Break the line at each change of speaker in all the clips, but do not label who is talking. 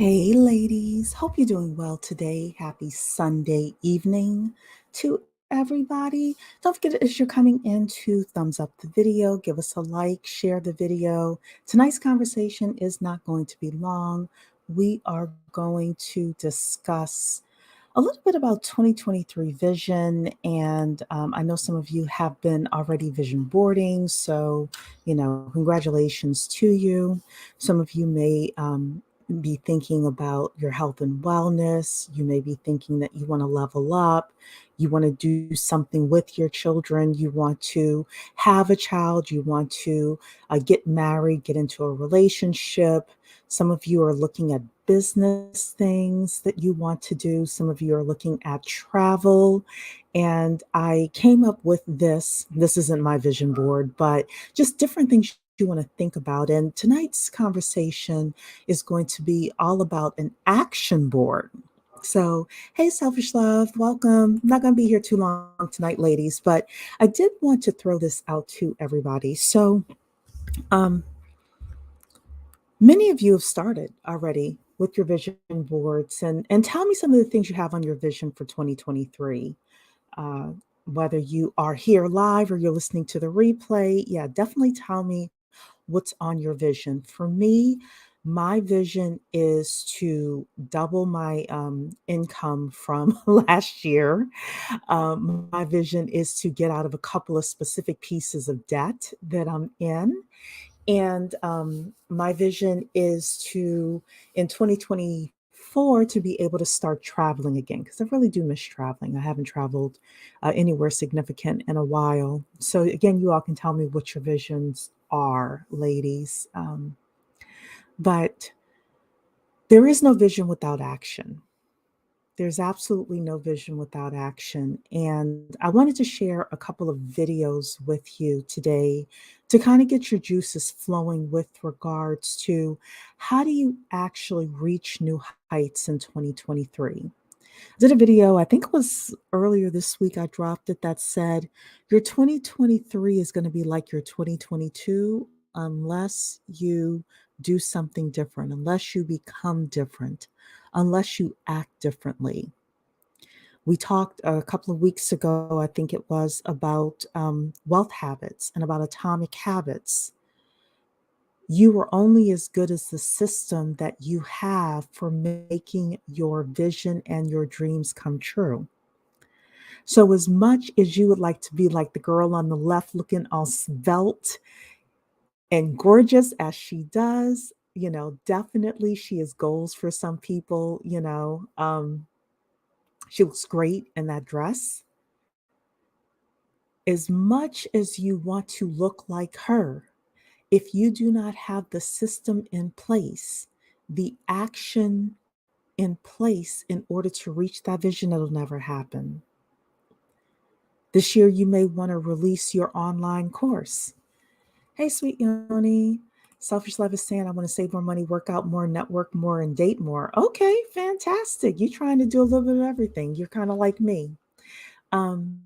Hey, ladies. Hope you're doing well today. Happy Sunday evening to everybody. Don't forget, as you're coming in, to thumbs up the video, give us a like, share the video. Tonight's conversation is not going to be long. We are going to discuss a little bit about 2023 vision. And I know some of you have been already vision boarding. So, congratulations to you. Some of you may be thinking about your health and wellness. You may be thinking that you want to level up. You want to do something with your children. You want to have a child. You want to get married, get into a relationship. Some of you are looking at business things that you want to do. Some of you are looking at travel. And I came up with this. This isn't my vision board, but just different things you want to think about. And tonight's conversation is going to be all about an action board. So, hey, Selfish Love, welcome. I'm not going to be here too long tonight, ladies, but I did want to throw this out to everybody. So, um, many of you have started already with your vision boards, and tell me some of the things you have on your vision for 2023. Uh, Whether you are here live or you're listening to the replay, yeah, definitely tell me what's on your vision. For me, my vision is to double my income from last year. My vision is to get out of a couple of specific pieces of debt that I'm in. And my vision is to, in 2024, to be able to start traveling again, because I really do miss traveling. I haven't traveled anywhere significant in a while. So, again, you all can tell me what your visions are, ladies. But there is no vision without action. There's absolutely no vision without action. And I wanted to share a couple of videos with you today to kind of get your juices flowing with regards to how do you actually reach new heights in 2023. I did a video, I think it was earlier this week, I dropped it, that said, your 2023 is going to be like your 2022 unless you do something different, unless you become different, unless you act differently. We talked a couple of weeks ago, I think it was, about wealth habits and about atomic habits. You are only as good as the system that you have for making your vision and your dreams come true. So, as much as you would like to be like the girl on the left, looking all svelte and gorgeous as she does, definitely she has goals for some people. She looks great in that dress. As much as you want to look like her, if you do not have the system in place, the action in place in order to reach that vision, it'll never happen. This year, you may want to release your online course. Hey, sweet Yoni. Selfish Love is saying, I want to save more money, work out more, network more, and date more. Okay, fantastic. You're trying to do a little bit of everything. You're kind of like me. Um,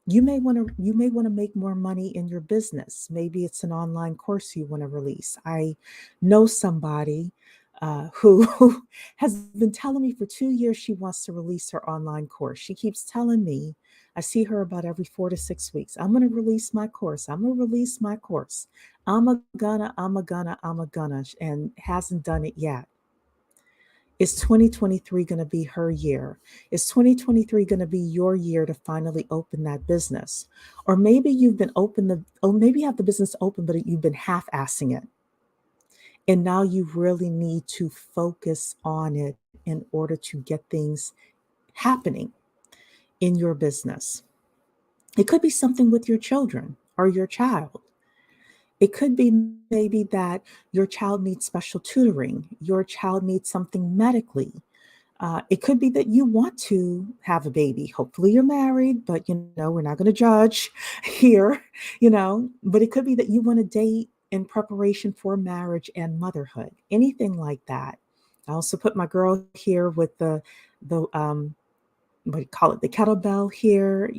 you may want to make more money in your business. Maybe it's an online course you want to release. I know somebody who has been telling me for 2 years she wants to release her online course. She keeps telling me, I see her about every 4 to 6 weeks. I'm going to release my course. I'm going to release my course. I'm a gonna, and hasn't done it yet. Is 2023 going to be her year? Is 2023 going to be your year to finally open that business? Or maybe maybe you have the business open, but you've been half-assing it. And now you really need to focus on it in order to get things happening in your business. It could be something with your children or your child. It could be maybe that your child needs special tutoring, your child needs something medically. It could be that you want to have a baby. Hopefully, you're married, but we're not going to judge here, But it could be that you want to date in preparation for marriage and motherhood, anything like that. I also put my girl here with the what do you call it, the kettlebell here,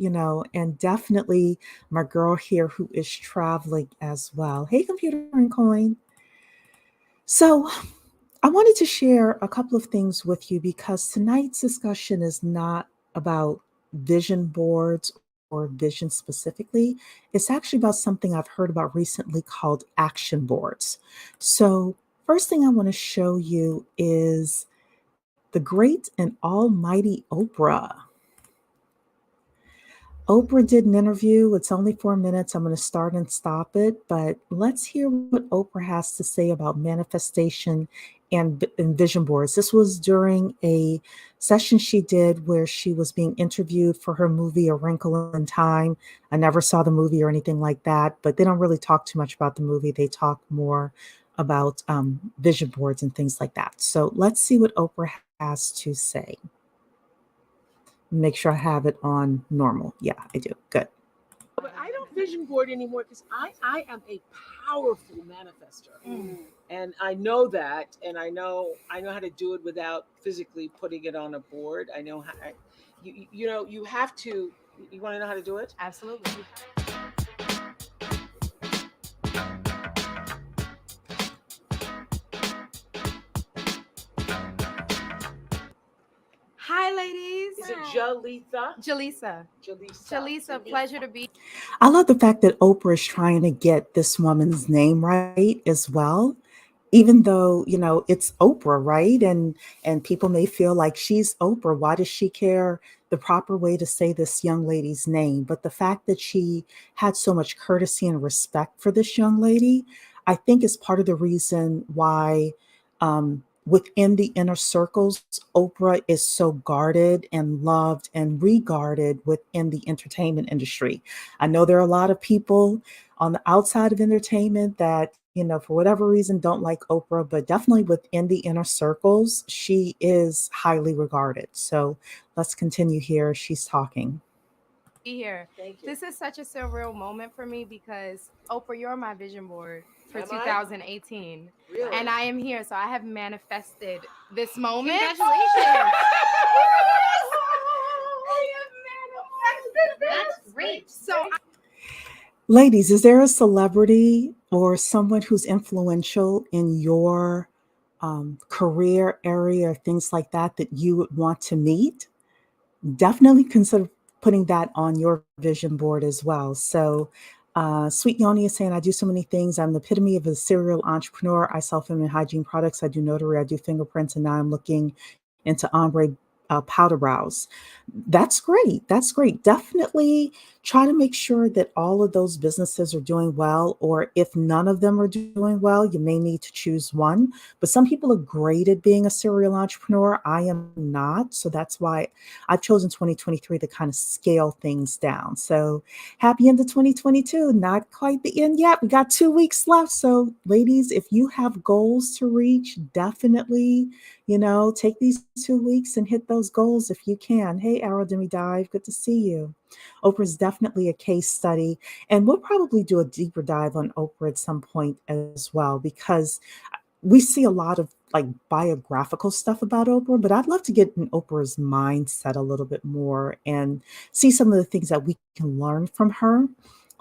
and definitely my girl here who is traveling as well. Hey, computer and coin. So I wanted to share a couple of things with you because tonight's discussion is not about vision boards or vision specifically. It's actually about something I've heard about recently called action boards. So, first thing I want to show you is the great and almighty Oprah. Oprah did an interview. It's only 4 minutes. I'm going to start and stop it, but let's hear what Oprah has to say about manifestation and vision boards. This was during a session she did where she was being interviewed for her movie A Wrinkle in Time. I never saw the movie or anything like that, but they don't really talk too much about the movie. They talk more about vision boards and things like that. So let's see what Oprah has to say. Make sure I have it on normal. Yeah, I do. Good.
But I don't vision board anymore because I am a powerful manifester. And I know that, and I know how to do it without physically putting it on a board. I know how you have to. You want to know how to do it?
Absolutely. Hi, ladies.
Is it Jalitha?
Jalisa, pleasure to be.
I love the fact that Oprah is trying to get this woman's name right as well. Even though, it's Oprah, right? And people may feel like she's Oprah. Why does she care the proper way to say this young lady's name? But the fact that she had so much courtesy and respect for this young lady, I think is part of the reason why within the inner circles, Oprah is so guarded and loved and regarded within the entertainment industry. I know there are a lot of people on the outside of entertainment that, for whatever reason, don't like Oprah, but definitely within the inner circles, she is highly regarded. So let's continue here. She's talking.
Here.
Thank you.
This is such a surreal moment for me because Oprah, you're my vision board for
Am I?
2018.
Really?
And I am here. So I have manifested this moment.
Congratulations.
That's great. So
Ladies, is there a celebrity or someone who's influential in your career area or things like that that you would want to meet? Definitely consider putting that on your vision board as well. So, Sweet Yoni is saying, I do so many things. I'm the epitome of a serial entrepreneur. I sell feminine hygiene products. I do notary. I do fingerprints. And now I'm looking into ombre powder brows. That's great. That's great. Definitely try to make sure that all of those businesses are doing well, or if none of them are doing well, you may need to choose one. But some people are great at being a serial entrepreneur. I am not. So that's why I've chosen 2023 to kind of scale things down. So happy end of 2022. Not quite the end yet. We got 2 weeks left. So, ladies, if you have goals to reach, definitely, take these 2 weeks and hit those goals if you can. Hey, Aerodemi Dive, good to see you. Oprah's definitely a case study. And we'll probably do a deeper dive on Oprah at some point as well, because we see a lot of like biographical stuff about Oprah, but I'd love to get in Oprah's mindset a little bit more and see some of the things that we can learn from her,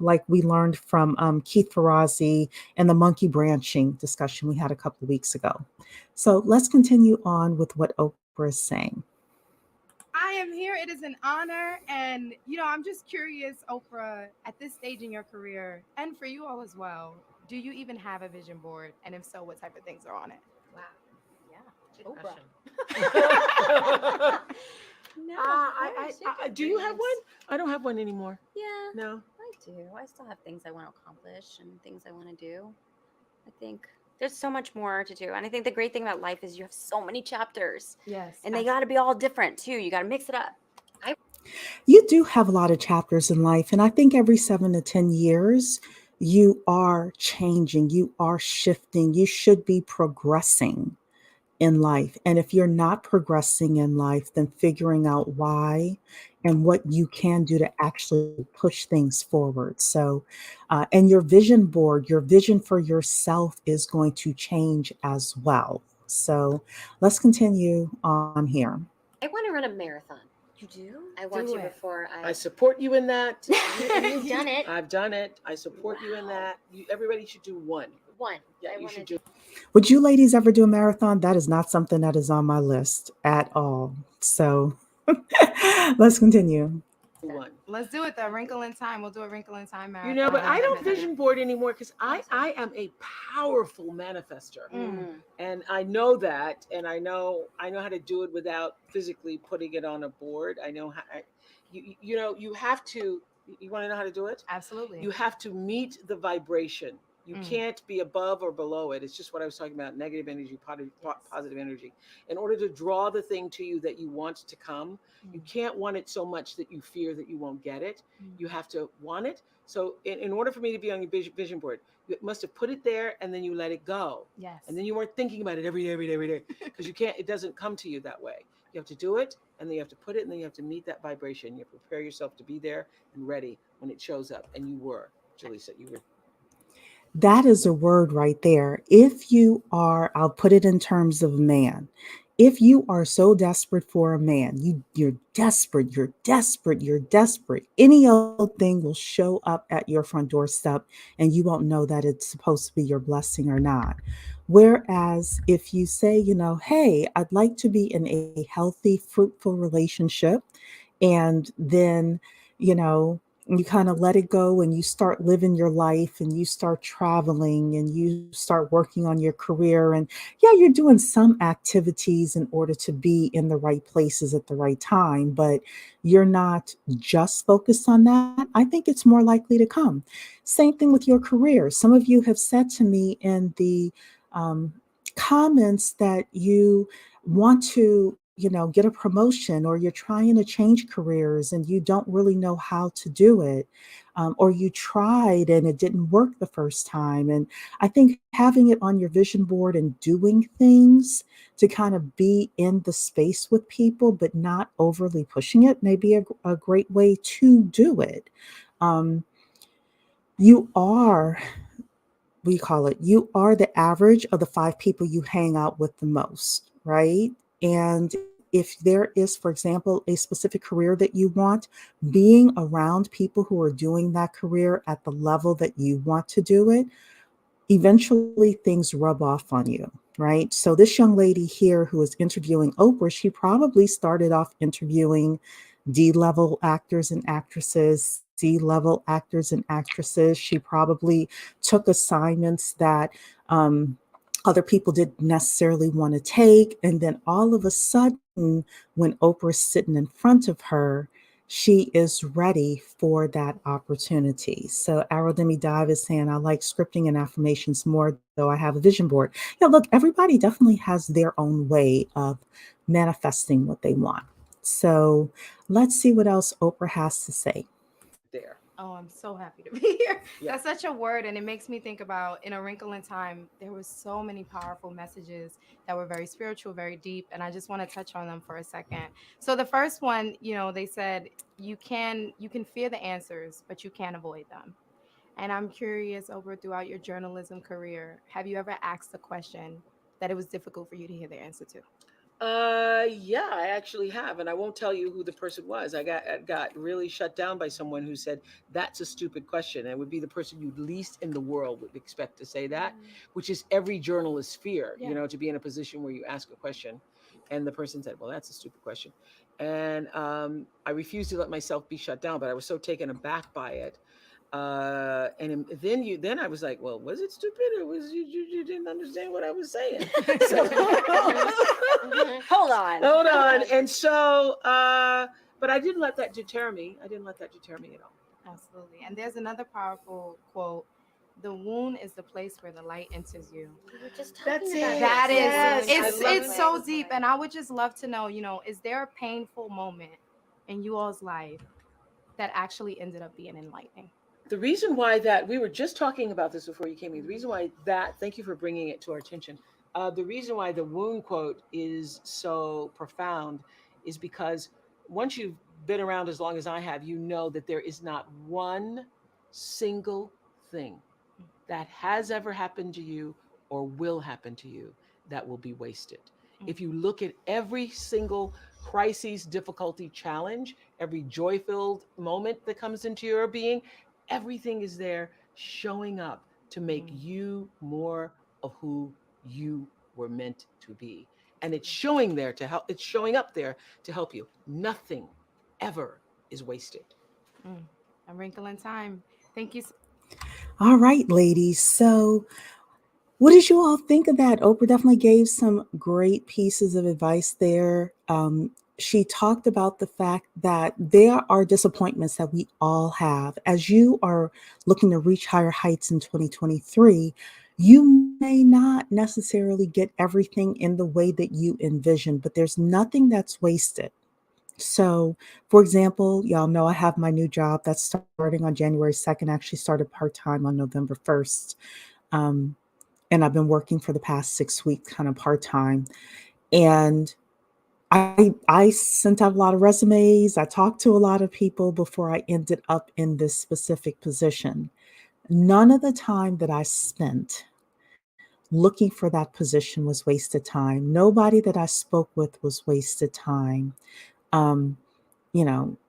like we learned from Keith Ferrazzi and the monkey branching discussion we had a couple of weeks ago. So let's continue on with what Oprah is saying.
I am here. It is an honor. And, I'm just curious, Oprah, at this stage in your career, and for you all as well, do you even have a vision board? And if so, what type of things are on it?
Wow. Yeah. Good
Oprah.
question. No.
Do you have one? I don't have one anymore.
Yeah.
No.
I do. I still have things I want to accomplish and things I want to do. I think there's so much more to do. And I think the great thing about life is you have so many chapters.
Yes.
And they got to be all different too. You got to mix it up.
You do have a lot of chapters in life. And I think every 7 to 10 years, you are changing, you are shifting, you should be progressing in life. And if you're not progressing in life, then figuring out why and what you can do to actually push things forward. So, and your vision board, your vision for yourself is going to change as well. So let's continue on here.
I want to run a marathon.
You do?
I want
Do
to
it.
before
I support you in that.
You've done it.
I've done it. I support you in that. Everybody should do one.
one.
Yeah,
I
you
want to
should
do.
do.
Would you ladies ever do a marathon? That is not something that is on my list at all. So let's continue.
One.
Let's do it. The Wrinkle in Time. We'll do a Wrinkle in Time
You
marathon.
know, but I don't
definitely.
vision board anymore because I
Awesome.
I am a powerful manifester.
Mm.
And I know that, and I know how to do it without physically putting it on a board. I know how you know you have to. You want to know how to do it?
Absolutely.
You have to meet the vibration. You
Mm.
can't be above or below it. It's just what I was talking about: negative energy, positive energy. In order to draw the thing to you that you want to come, you can't want it so much that you fear that you won't get it. You have to want it. So, in order for me to be on your vision board, you must have put it there and then you let it go.
Yes.
And then you weren't thinking about it every day, every day, every day, because you can't. It doesn't come to you that way. You have to do it, and then you have to put it, and then you have to meet that vibration. You have to prepare yourself to be there and ready when it shows up. And you were, Jaleesa, you were.
That is a word right there. If you are, I'll put it in terms of man. If you are so desperate for a man, you're desperate, you're desperate, you're desperate. Any old thing will show up at your front doorstep and you won't know that it's supposed to be your blessing or not. Whereas if you say, hey, I'd like to be in a healthy, fruitful relationship, and then, you know, you kind of let it go and you start living your life and you start traveling and you start working on your career. And yeah, you're doing some activities in order to be in the right places at the right time, but you're not just focused on that. I think it's more likely to come. Same thing with your career. Some of you have said to me in the um, comments that you want to get a promotion, or you're trying to change careers and you don't really know how to do it, or you tried and it didn't work the first time. And I think having it on your vision board and doing things to kind of be in the space with people but not overly pushing it may be a great way to do it. um, you are, we call it, you are the average of the 5 people you hang out with the most, right? And if there is, for example, a specific career that you want, being around people who are doing that career at the level that you want to do it, eventually things rub off on you, right? So this young lady here who is interviewing Oprah, she probably started off interviewing D-level actors and actresses, C-level actors and actresses. She probably took assignments that other people didn't necessarily want to take. And then all of a sudden, when Oprah's sitting in front of her, she is ready for that opportunity. So Arodemi Dive is saying, I like scripting and affirmations more, though I have a vision board. Yeah, look, everybody definitely has their own way of manifesting what they want. So let's see what else Oprah has to say.
There.
Oh, I'm so happy to be here.
Yeah.
That's such a word, and it makes me think about in A Wrinkle in Time, there were so many powerful messages that were very spiritual, very deep, and I just want to touch on them for a second. So the first one, they said you can fear the answers, but you can't avoid them. And I'm curious, over throughout your journalism career, have you ever asked a question that it was difficult for you to hear the answer to?
Yeah, I actually have, and I won't tell you who the person was. I got really shut down by someone who said that's a stupid question. And it would be the person you least in the world would expect to say that, which is every journalist's fear.
Yeah.
To be in a position where you ask a question, and the person said, "Well, that's a stupid question," and I refused to let myself be shut down, but I was so taken aback by it. Then I was like, well, was it stupid, or was you didn't understand what I was saying? So
Hold on.
hold on. And so, but I didn't let that deter me. I didn't let that deter me at all.
Absolutely. And there's another powerful quote: the wound is the place where the light enters you.
We were just
That's
talking about
it.
That is,
Yes, I
it's
love
it's
it.
so deep, and I would just love to know, is there a painful moment in you all's life that actually ended up being enlightening?
The reason why that we were just talking about this before you came in, the reason why that, thank you for bringing it to our attention. The reason why the wound quote is so profound is because once you've been around as long as I have, you know that there is not one single thing that has ever happened to you or will happen to you that will be wasted. If you look at every single crisis, difficulty, challenge, every joy filled moment that comes into your being, everything is there showing up to make you more of who you were meant to be. And it's showing there to help, it's showing up there to help you. Nothing ever is wasted.
A wrinkle in time. Thank you.
All right, ladies. So, what did you all think of that? Oprah definitely gave some great pieces of advice there. She talked about the fact that there are disappointments that we all have. As you are looking to reach higher heights in 2023, you may not necessarily get everything in the way that you envision, but there's nothing that's wasted. So, for example, y'all know I have my new job that's starting on January 2nd. I actually started part time on November 1st. Um, and I've been working for the past 6 weeks, kind of part time. And I sent out a lot of resumes. I talked to a lot of people before I ended up in this specific position. None of the time that I spent looking for that position was wasted time. Nobody that I spoke with was wasted time. Um,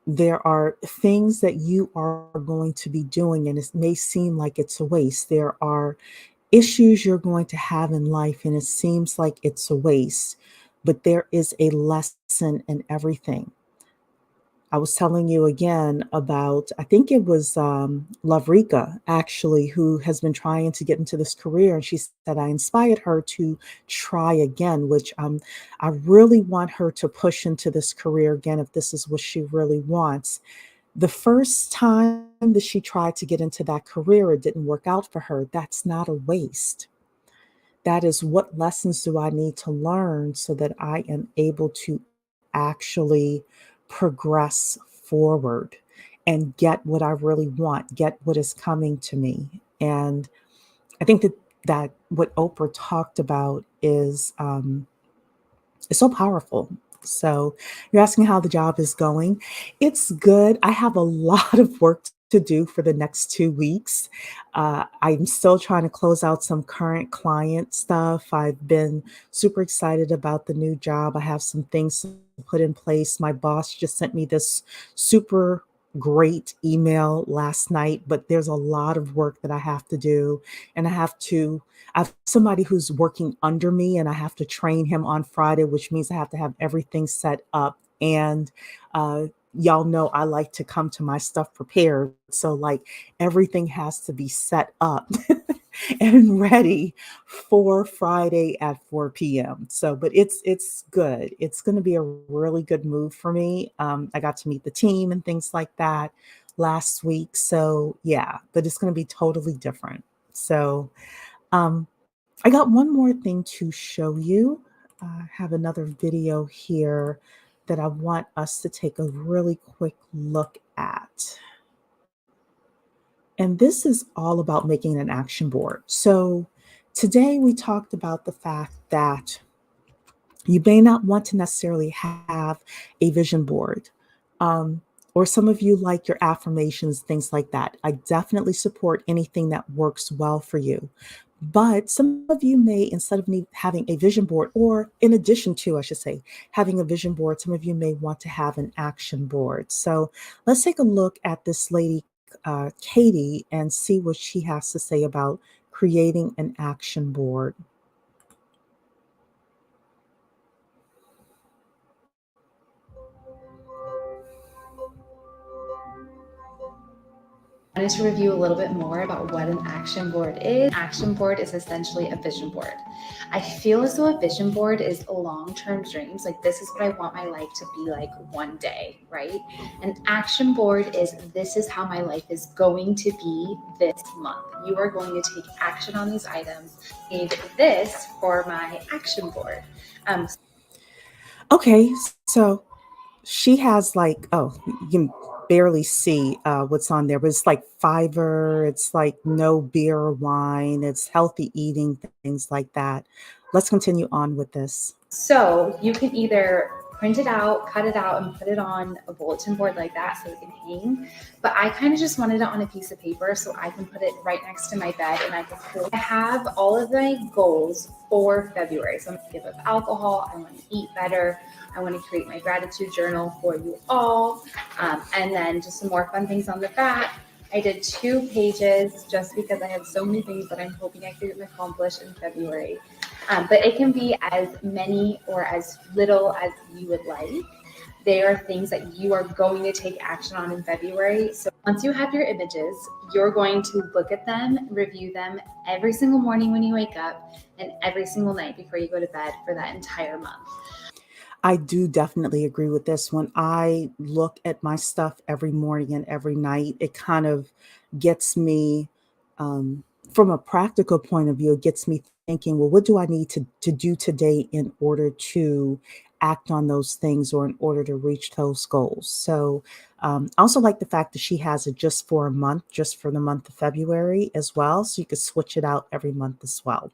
there are things that you are going to be doing, and it may seem like it's a waste. There are issues you're going to have in life, and it seems like it's a waste, but there is a lesson in everything. I was telling you again about, I think it was Lovrika, actually, who has been trying to get into this career. And she said I inspired her to try again, which I really want her to push into this career again if this is what she really wants. The first time that she tried to get into that career, it didn't work out for her. That's not a waste. That is, what lessons do I need to learn so that I am able to actually progress forward and get what I really want, get what is coming to me. And I think that what Oprah talked about is so powerful. So you're asking how the job is going. It's good. I have a lot of work to do for the next 2 weeks. I'm still trying to close out some current client stuff. I've been super excited about the new job. I have some things to put in place. My boss just sent me this super great email last night, but there's a lot of work that I have to do. And I have somebody who's working under me, and I have to train him on Friday, which means I have to have everything set up. And y'all know I like to come to my stuff prepared. So, like, everything has to be set up and ready for Friday at 4 p.m. So, but it's good. It's going to be a really good move for me. I got to meet the team and things like that last week. So, yeah, but it's going to be totally different. So, I got one more thing to show you. I have another video here that I want us to take a really quick look at. And this is all about making an action board. So today we talked about the fact that you may not want to necessarily have a vision board. Or some of you like your affirmations, things like that. I definitely support anything that works well for you. But some of you may, instead of having a vision board, or in addition to, I should say, having a vision board, some of you may want to have an action board. So let's take a look at this lady, Katie, and see what she has to say about creating an action board.
I wanted to review a little bit more about what an action board is. An action board is essentially a vision board. I feel as though a vision board is long-term dreams. Like, this is what I want my life to be like one day, right? An action board is, this is how my life is going to be this month. You are going to take action on these items. I need this for my action board.
Okay, so she has like, oh, you can barely see what's on there, but it's like fiber, it's like no beer or wine, it's healthy eating, things like that. Let's continue on with this.
So you can either print it out, cut it out, and put it on a bulletin board like that so it can hang. But I kind of just wanted it on a piece of paper so I can put it right next to my bed and I can hold. I have all of my goals for February. So I'm going to give up alcohol. I want to eat better. I want to create my gratitude journal for you all. And then just some more fun things on the back. I did 2 pages just because I have so many things that I'm hoping I can accomplish in February. But it can be as many or as little as you would like. They are things that you are going to take action on in February. So once you have your images, you're going to look at them, review them every single morning when you wake up and every single night before you go to bed for that entire month.
I do definitely agree with this. When I look at my stuff every morning and every night, it kind of gets me, from a practical point of view, it gets me thinking, well, what do I need to do today in order to act on those things or in order to reach those goals? So I also like the fact that she has it just for a month, just for the month of February as well. So you could switch it out every month as well.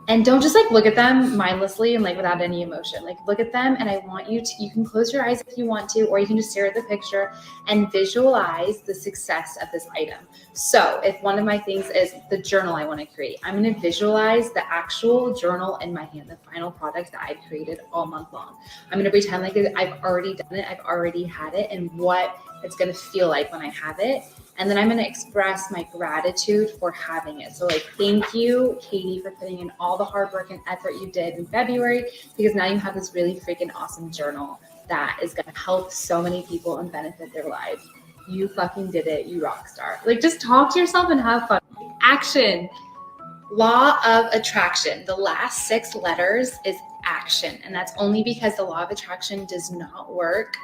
And don't just like look at them mindlessly and like without any emotion. Like look at them, and I want you to, you can close your eyes if you want to, or you can just stare at the picture and visualize the success of this item. So if one of my things is the journal I want to create, I'm going to visualize the actual journal in my hand, the final product that I've created all month long. I'm going to pretend like I've already done it, I've already had it, and what it's going to feel like when I have it. And then I'm going to express my gratitude for having it. So like, thank you, Katie, for putting in all the hard work and effort you did in February, because now you have this really freaking awesome journal that is going to help so many people and benefit their lives. You fucking did it, you rock star. Like, just talk to yourself and have fun. Action. Law of attraction. The last 6 letters is action. And that's only because the law of attraction does not work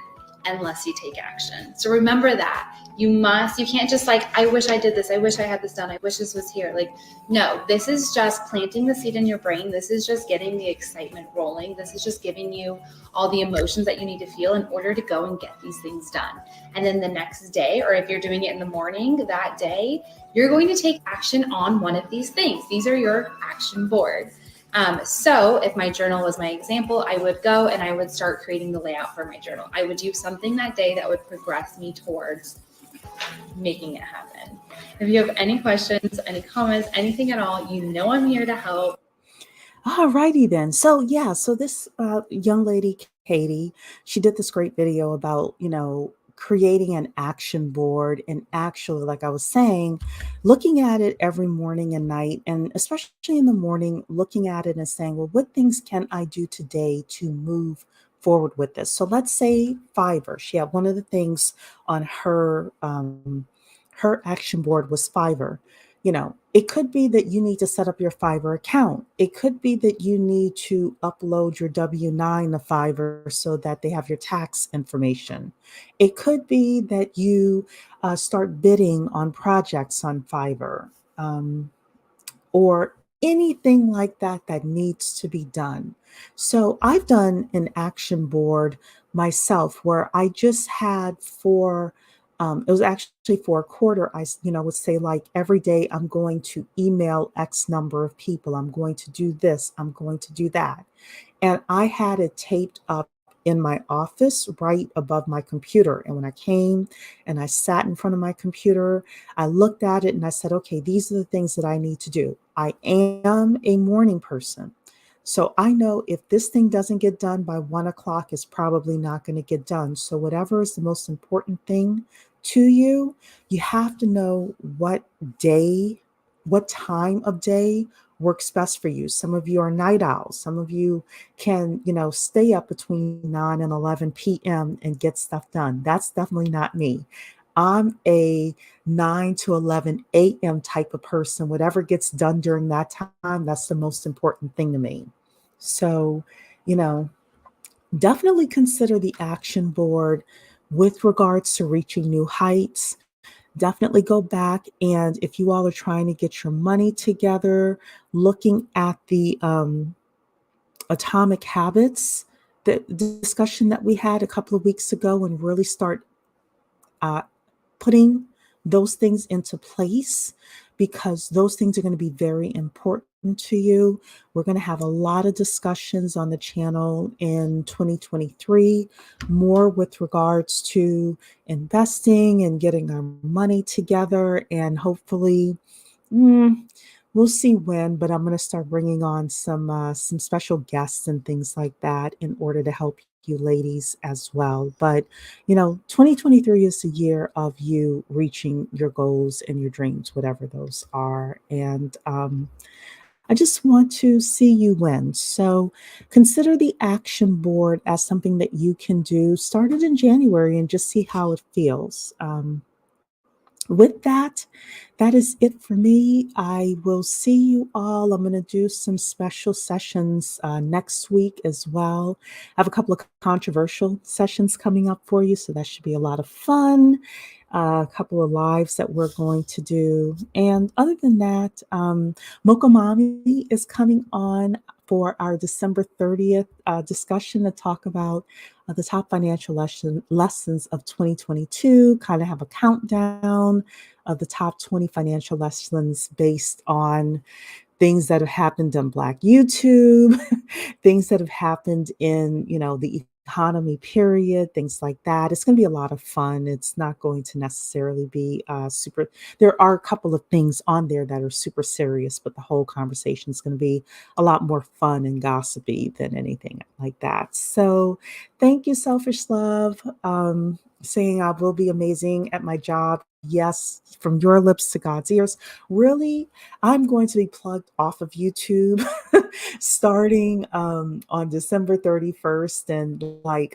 unless you take action. So remember that. You can't just like, I wish I did this, I wish I had this done, I wish this was here. Like, no, this is just planting the seed in your brain. This is just getting the excitement rolling. This is just giving you all the emotions that you need to feel in order to go and get these things done. And then the next day, or if you're doing it in the morning, that day, you're going to take action on one of these things. These are your action board. So if my journal was my example, I would go and I would start creating the layout for my journal. I would do something that day that would progress me towards making it happen. If you have any questions, any comments, anything at all, you know I'm here to help.
All righty then. So yeah, so this young lady, Katie, she did this great video about, creating an action board, and actually, like I was saying, looking at it every morning and night, and especially in the morning, looking at it and saying, well, what things can I do today to move forward with this? So let's say Fiverr. She had one of the things on her action board was Fiverr. It could be that you need to set up your Fiverr account. It could be that you need to upload your W-9 to Fiverr so that they have your tax information. It could be that you start bidding on projects on Fiverr, or anything like that that needs to be done. So I've done an action board myself where I just had it was actually for a quarter. I would say, like, every day I'm going to email X number of people. I'm going to do this. I'm going to do that. And I had it taped up in my office right above my computer. And when I came and I sat in front of my computer, I looked at it and I said, okay, these are the things that I need to do. I am a morning person. So I know if this thing doesn't get done by 1 o'clock, it's probably not going to get done. So whatever is the most important thing to you, you have to know what time of day works best for you. Some of you are night owls. Some of you can, stay up between 9 and 11 p.m. and get stuff done. That's definitely not me. I'm a 9 to 11 a.m. type of person. Whatever gets done during that time, that's the most important thing to me. So, definitely consider the action board with regards to reaching new heights. Definitely go back, and if you all are trying to get your money together, looking at the atomic habits, the discussion that we had a couple of weeks ago, and really start putting those things into place, because those things are going to be very important to you. We're going to have a lot of discussions on the channel in 2023, more with regards to investing and getting our money together, and hopefully we'll see when, but I'm going to start bringing on some special guests and things like that in order to help you ladies as well. But 2023 is the year of you reaching your goals and your dreams, whatever those are. And I just want to see you win. So consider the action board as something that you can do. Start it in January and just see how it feels. With that, that is it for me. I will see you all. I'm going to do some special sessions next week as well. I have a couple of controversial sessions coming up for you, so that should be a lot of fun. A couple of lives that we're going to do. And other than that, Mocha Mommy is coming on for our December 30th discussion to talk about the top financial lessons of 2022, kind of have a countdown of the top 20 financial lessons based on things that have happened on Black YouTube, things that have happened in, the economy period, things like that. It's going to be a lot of fun. It's not going to necessarily be super. There are a couple of things on there that are super serious, but the whole conversation is going to be a lot more fun and gossipy than anything like that. So thank you, Selfish Love. Saying I will be amazing at my job. Yes, from your lips to God's ears. Really, I'm going to be plugged off of YouTube starting on December 31st. And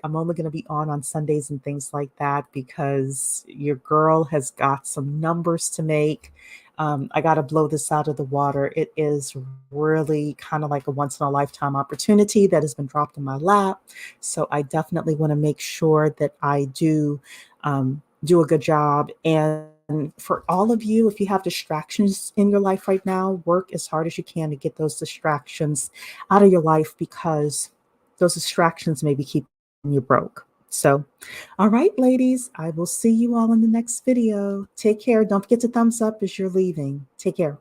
I'm only going to be on Sundays and things like that because your girl has got some numbers to make. I got to blow this out of the water. It is really kind of like a once in a lifetime opportunity that has been dropped in my lap. So I definitely want to make sure that I do a good job. And for all of you, if you have distractions in your life right now, work as hard as you can to get those distractions out of your life because those distractions may be keeping you broke. So, all right, ladies, I will see you all in the next video. Take care. Don't forget to thumbs up as you're leaving. Take care.